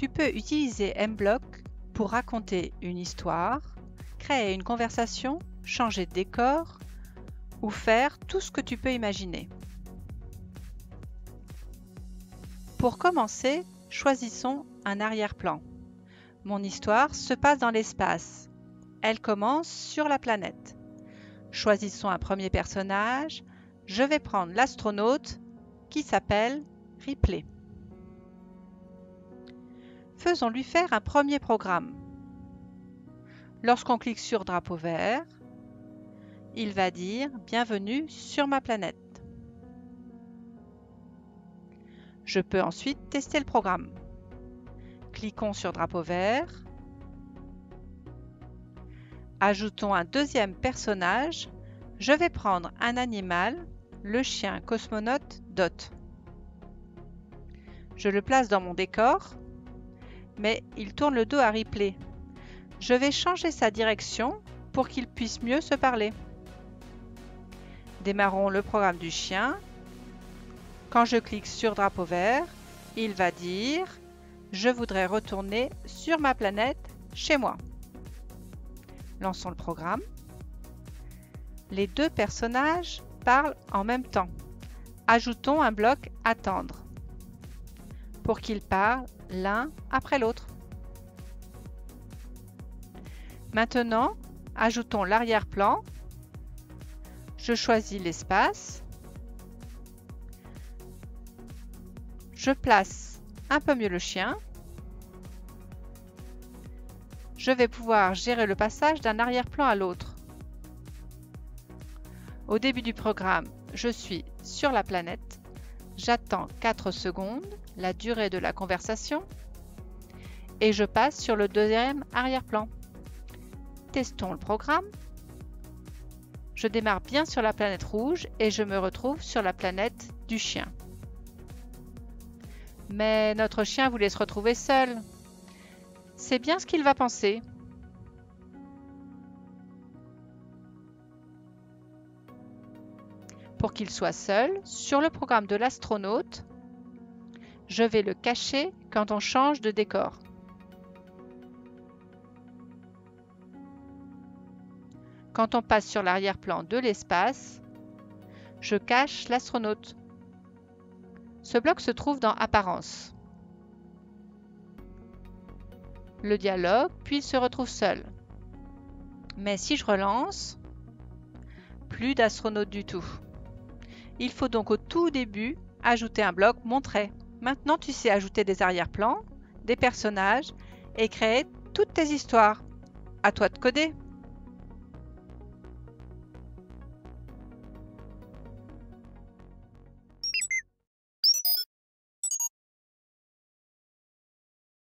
Tu peux utiliser Mblock pour raconter une histoire, créer une conversation, changer de décor ou faire tout ce que tu peux imaginer. Pour commencer, choisissons un arrière-plan. Mon histoire se passe dans l'espace. Elle commence sur la planète. Choisissons un premier personnage. Je vais prendre l'astronaute qui s'appelle Ripley. Faisons-lui faire un premier programme. Lorsqu'on clique sur drapeau vert, il va dire « Bienvenue sur ma planète ». Je peux ensuite tester le programme. Cliquons sur drapeau vert. Ajoutons un deuxième personnage. Je vais prendre un animal, le chien cosmonaute Dot. Je le place dans mon décor, mais il tourne le dos à Ripley. Je vais changer sa direction pour qu'il puisse mieux se parler. Démarrons le programme du chien. Quand je clique sur drapeau vert, il va dire « Je voudrais retourner sur ma planète chez moi ». Lançons le programme. Les deux personnages parlent en même temps. Ajoutons un bloc « Attendre » pour qu'ils parlent l'un après l'autre. Maintenant, ajoutons l'arrière-plan. Je choisis l'espace. Je place un peu mieux le chien. Je vais pouvoir gérer le passage d'un arrière-plan à l'autre. Au début du programme, je suis sur la planète. J'attends 4 secondes, la durée de la conversation, et je passe sur le deuxième arrière-plan. Testons le programme. Je démarre bien sur la planète rouge et je me retrouve sur la planète du chien. Mais notre chien voulait se retrouver seul. C'est bien ce qu'il va penser. Pour qu'il soit seul, sur le programme de l'astronaute, je vais le cacher quand on change de décor. Quand on passe sur l'arrière-plan de l'espace, je cache l'astronaute. Ce bloc se trouve dans Apparence. Le dialogue, puis il se retrouve seul. Mais si je relance, plus d'astronaute du tout. Il faut donc au tout début ajouter un bloc Montrer. Maintenant tu sais ajouter des arrière-plans, des personnages et créer toutes tes histoires. À toi de coder!